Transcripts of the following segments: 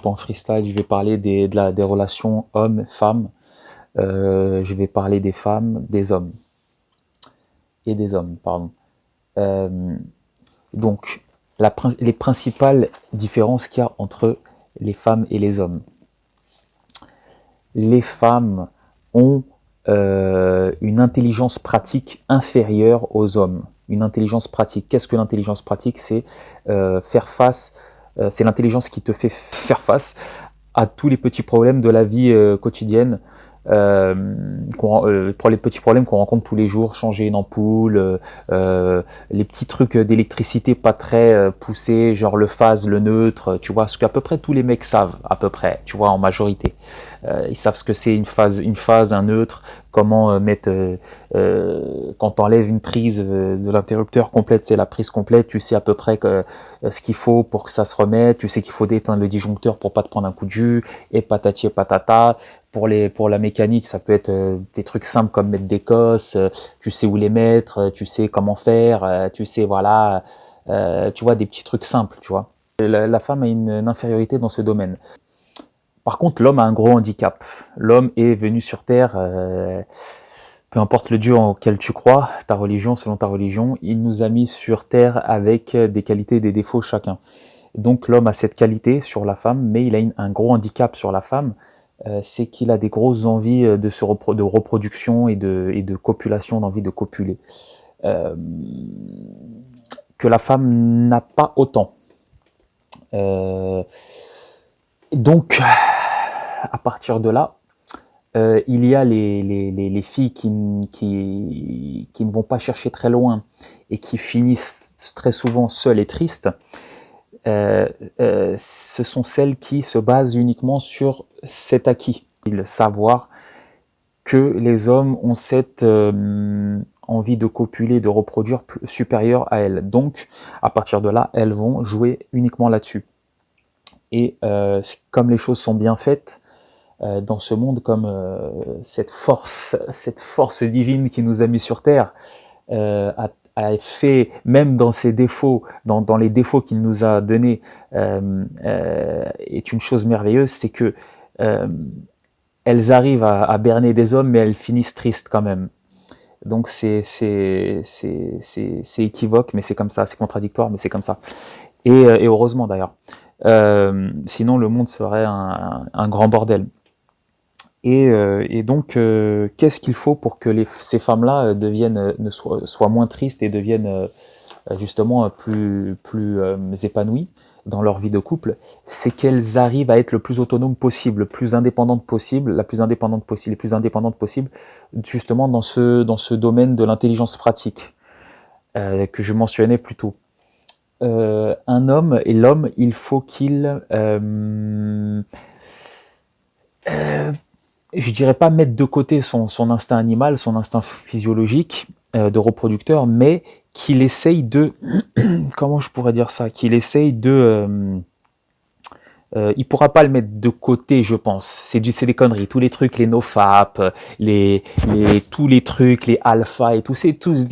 En freestyle, je vais parler des relations hommes-femmes. Je vais parler des femmes, des hommes et des hommes, pardon. Euh, donc, les principales différences qu'il y a entre les femmes et les hommes. Les femmes ont une intelligence pratique inférieure aux hommes. Une intelligence pratique. Qu'est-ce que l'intelligence pratique? C'est faire face, c'est l'intelligence qui te fait faire face à tous les petits problèmes de la vie quotidienne, pour les petits problèmes qu'on rencontre tous les jours, changer une ampoule, les petits trucs d'électricité pas très poussés, genre le phase, le neutre, tu vois, ce qu'à peu près tous les mecs savent, à peu près, tu vois, en majorité. Ils savent ce que c'est une phase, un neutre, comment mettre, quand t'enlèves une prise de l'interrupteur complète, c'est la prise complète, tu sais à peu près ce qu'il faut pour que ça se remette, tu sais qu'il faut éteindre le disjoncteur pour pas te prendre un coup de jus, et patati et patata. Pour la mécanique, ça peut être des trucs simples comme mettre des cosses, tu sais où les mettre, tu sais comment faire, tu sais, voilà, tu vois, des petits trucs simples, tu vois. La femme a une infériorité dans ce domaine. Par contre, l'homme a un gros handicap. L'homme est venu sur Terre, peu importe le Dieu auquel tu crois, ta religion, selon ta religion, il nous a mis sur Terre avec des qualités et des défauts chacun. Donc l'homme a cette qualité sur la femme, mais il a un gros handicap sur la femme, c'est qu'il a des grosses envies de reproduction et de copulation, d'envie de copuler, euh, que la femme n'a pas autant. Euh, donc, à partir de là, il y a les filles qui ne vont pas chercher très loin et qui finissent très souvent seules et tristes. Ce sont celles qui se basent uniquement sur cet acquis, le savoir que les hommes ont cette envie de copuler, de reproduire supérieure à elles. Donc, à partir de là, elles vont jouer uniquement là-dessus. Et comme les choses sont bien faites, dans ce monde, comme cette force divine qui nous a mis sur Terre, a fait, même dans ses défauts, dans les défauts qu'il nous a donnés, est une chose merveilleuse, c'est que elles arrivent à berner des hommes, mais elles finissent tristes quand même. Donc c'est équivoque, mais c'est comme ça, c'est contradictoire, mais c'est comme ça. Et heureusement d'ailleurs. Sinon le monde serait un grand bordel. Et donc, qu'est-ce qu'il faut pour que ces femmes-là soient moins tristes et deviennent justement plus épanouies dans leur vie de couple? C'est qu'elles arrivent à être le plus autonomes possible, le plus indépendante possible, les plus indépendantes possible, justement dans ce domaine de l'intelligence pratique que je mentionnais plus tôt. Un homme et l'homme, il faut qu'il je dirais pas mettre de côté son instinct animal, son instinct physiologique de reproducteur, mais qu'il essaye de, comment je pourrais dire ça, qu'il essaye de, il pourra pas le mettre de côté, je pense. C'est des conneries. Tous les trucs, les nofap, tous les trucs, les alpha et tout, c'est tous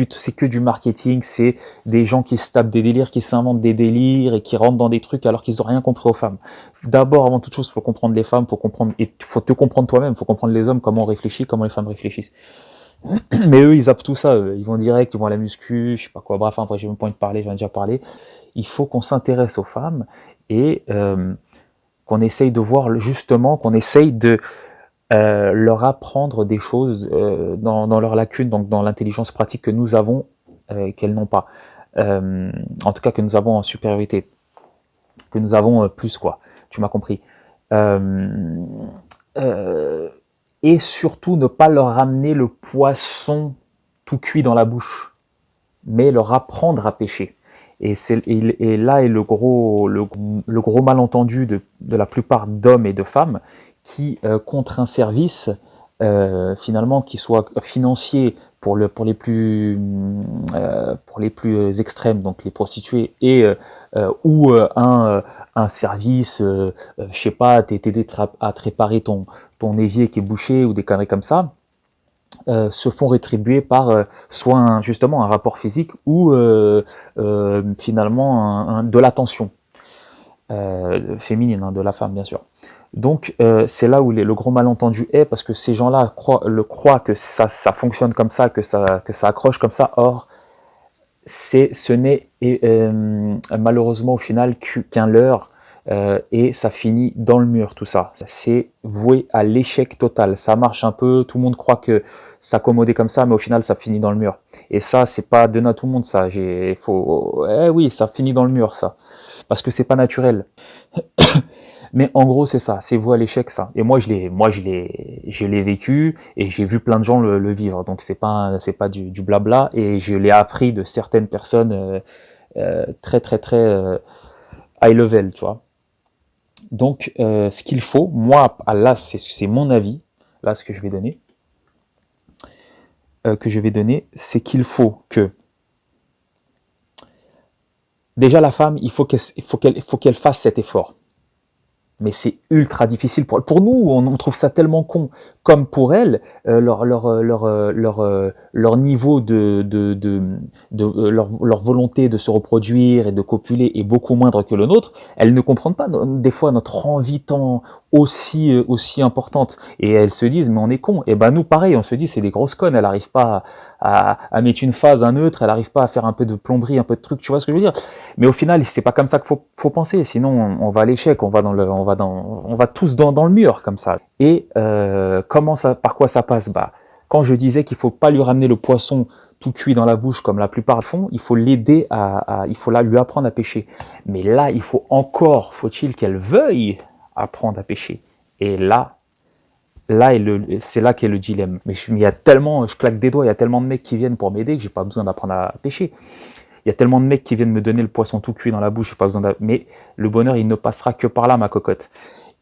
c'est que du marketing. C'est des gens qui se tapent des délires, qui s'inventent des délires et qui rentrent dans des trucs alors qu'ils n'ont rien compris aux femmes. D'abord, avant toute chose, il faut comprendre les femmes, faut te comprendre toi-même, faut comprendre les hommes, comment on réfléchit, comment les femmes réfléchissent. Mais eux, ils zappent tout ça. Ils vont direct, ils vont à la muscu, je sais pas quoi. Bref, après, j'ai même pas envie de parler, j'en ai déjà parlé. Il faut qu'on s'intéresse aux femmes et qu'on essaye de voir justement, qu'on essaye de leur apprendre des choses dans leurs lacunes, donc dans l'intelligence pratique que nous avons, qu'elles n'ont pas. En tout cas, que nous avons en supériorité, que nous avons plus, quoi. Tu m'as compris. Et surtout, ne pas leur ramener le poisson tout cuit dans la bouche, mais leur apprendre à pêcher. Et là est le gros malentendu de la plupart d'hommes et de femmes qui, contre un service, finalement, qui soit financier pour les plus extrêmes, donc les prostituées, et ou un service, je sais pas, t'aider à te réparer ton évier qui est bouché ou des conneries comme ça, se font rétribuer par soit justement un rapport physique ou finalement de l'attention. féminine, hein, de la femme, bien sûr. Donc, c'est là où le gros malentendu est, parce que ces gens-là croient que ça fonctionne comme ça, que ça accroche comme ça. Or, ce n'est malheureusement au final qu'un leurre, et ça finit dans le mur, tout ça. C'est voué à l'échec total. Ça marche un peu, tout le monde croit que s'accommoder comme ça, mais au final, ça finit dans le mur. Et ça, c'est pas donné à tout le monde, ça. Oui, ça finit dans le mur, ça. Parce que c'est pas naturel. Mais en gros, c'est ça, c'est voué à l'échec, ça. Et je l'ai vécu, et j'ai vu plein de gens le vivre. Donc c'est pas du blabla, et je l'ai appris de certaines personnes très très très high level, tu vois. Donc ce qu'il faut, moi, là, c'est mon avis, là, ce que je vais donner, c'est qu'il faut que déjà la femme, il faut qu'elle fasse cet effort. Mais c'est ultra difficile pour nous, on trouve ça tellement con. Comme pour elles, leur niveau leur volonté de se reproduire et de copuler est beaucoup moindre que le nôtre. Elles ne comprennent pas des fois notre envie tant aussi importante. Et elles se disent, mais on est con. Et ben nous, pareil, on se dit, c'est des grosses connes, elles n'arrivent pas à mettre une phase, un neutre, elles n'arrivent pas à faire un peu de plomberie, un peu de truc, tu vois ce que je veux dire. Mais au final, c'est pas comme ça qu'il faut penser, sinon on va à l'échec, on va tous dans le mur comme ça. Et par quoi ça passe? Bah, quand je disais qu'il faut pas lui ramener le poisson tout cuit dans la bouche comme la plupart le font, il faut l'aider il faut là lui apprendre à pêcher. Mais là, faut-il qu'elle veuille apprendre à pêcher. Et c'est là qu'est le dilemme. Mais il y a tellement, je claque des doigts, il y a tellement de mecs qui viennent pour m'aider que j'ai pas besoin d'apprendre à pêcher. Il y a tellement de mecs qui viennent me donner le poisson tout cuit dans la bouche, j'ai pas besoin mais le bonheur, il ne passera que par là, ma cocotte.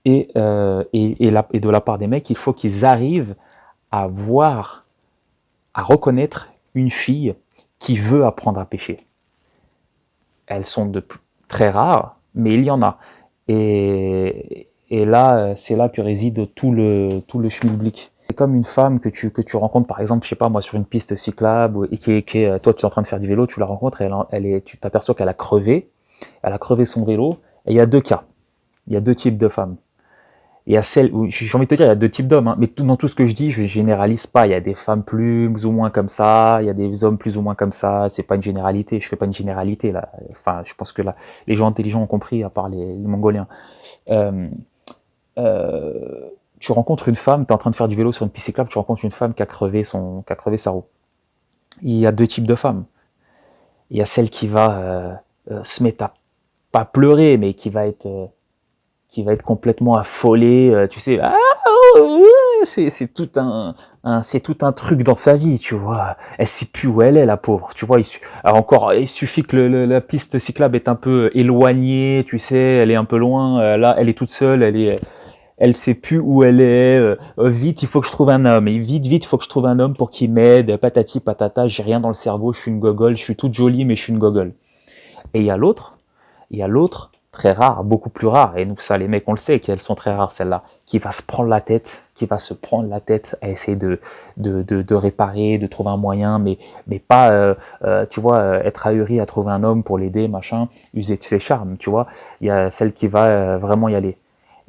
Et de la part des mecs, il faut qu'ils arrivent à voir, à reconnaître une fille qui veut apprendre à pêcher. Elles sont très rares, mais il y en a. Et là, c'est là que réside tout le schmilblick. C'est comme une femme que tu rencontres, par exemple, je sais pas moi, sur une piste cyclable, et toi, tu es en train de faire du vélo, tu la rencontres, et tu t'aperçois qu'elle a crevé son vélo, et il y a deux cas. Il y a deux types de femmes. Il y a celles où, j'ai envie de te dire, il y a deux types d'hommes, hein, mais dans tout ce que je dis, je généralise pas. Il y a des femmes plus ou moins comme ça, il y a des hommes plus ou moins comme ça. C'est pas une généralité. Je fais pas une généralité là. Enfin, je pense que là, les gens intelligents ont compris, à part les Mongoliens. Euh, tu rencontres une femme, tu es en train de faire du vélo sur une piste cyclable, tu rencontres une femme qui a crevé sa roue. Il y a deux types de femmes. Il y a celle qui va se mettre à pas pleurer, mais qui va être complètement affolée, tu sais, c'est c'est tout un truc dans sa vie, tu vois. Elle sait plus où elle est, la pauvre, tu vois. Alors encore, il suffit que la piste cyclable est un peu éloignée, tu sais, elle est un peu loin, là, elle est toute seule, elle sait plus où elle est, vite, il faut que je trouve un homme, et vite, il faut que je trouve un homme pour qu'il m'aide, patati patata, j'ai rien dans le cerveau, je suis une gogole, je suis toute jolie, mais je suis une gogole. Et il y a l'autre, très rare, beaucoup plus rare, et nous ça les mecs on le sait qu'elles sont très rares celles-là, qui va se prendre la tête, à essayer de réparer, de trouver un moyen, mais pas, tu vois, être ahuri à trouver un homme pour l'aider, machin, user de ses charmes, tu vois. Il y a celle qui va vraiment y aller.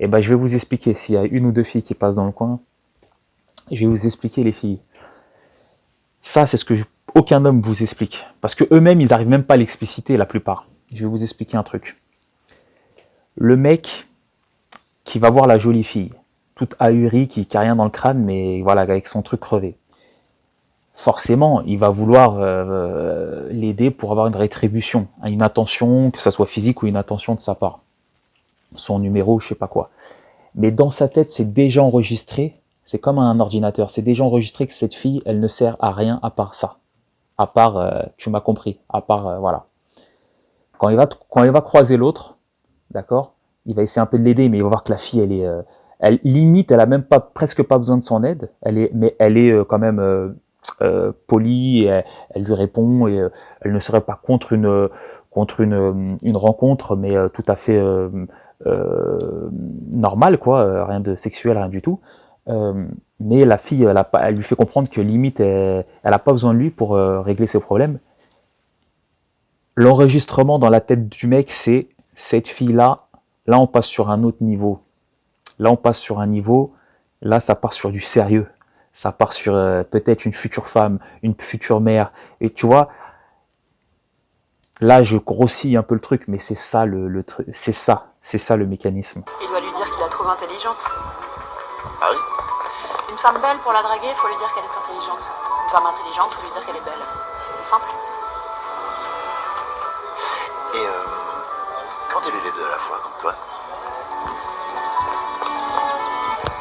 Et ben je vais vous expliquer, s'il y a une ou deux filles qui passent dans le coin, je vais vous expliquer les filles. Ça, c'est ce que aucun homme vous explique. Parce que eux-mêmes, ils n'arrivent même pas à l'expliciter, la plupart. Je vais vous expliquer un truc. Le mec qui va voir la jolie fille, toute ahurie, qui n'a rien dans le crâne, mais voilà, avec son truc crevé. Forcément, il va vouloir l'aider pour avoir une rétribution, une attention, que ça soit physique ou une attention de sa part. Son numéro, je sais pas quoi. Mais dans sa tête, c'est déjà enregistré, c'est comme un ordinateur, c'est déjà enregistré que cette fille, elle ne sert à rien à part ça. À part, tu m'as compris, à part, voilà. Quand il va croiser l'autre, d'accord, il va essayer un peu de l'aider, mais il va voir que la fille, elle limite, elle a même pas, presque pas besoin de son aide, mais elle est quand même polie, elle lui répond, et elle ne serait pas contre une rencontre, mais tout à fait normale, quoi, rien de sexuel, rien du tout. Mais la fille, elle lui fait comprendre que limite, elle n'a pas besoin de lui pour régler ses problèmes. L'enregistrement dans la tête du mec, c'est cette fille-là, Là, on passe sur un autre niveau. Là, on passe sur un niveau, là, ça part sur du sérieux. Ça part sur peut-être une future femme, une future mère. Et tu vois, là, je grossis un peu le truc, mais c'est ça le truc, c'est ça le mécanisme. Il doit lui dire qu'il la trouve intelligente. Ah oui? Une femme belle, pour la draguer, il faut lui dire qu'elle est intelligente. Une femme intelligente, il faut lui dire qu'elle est belle. C'est simple. Et quand elle est les deux à la fois, comme toi,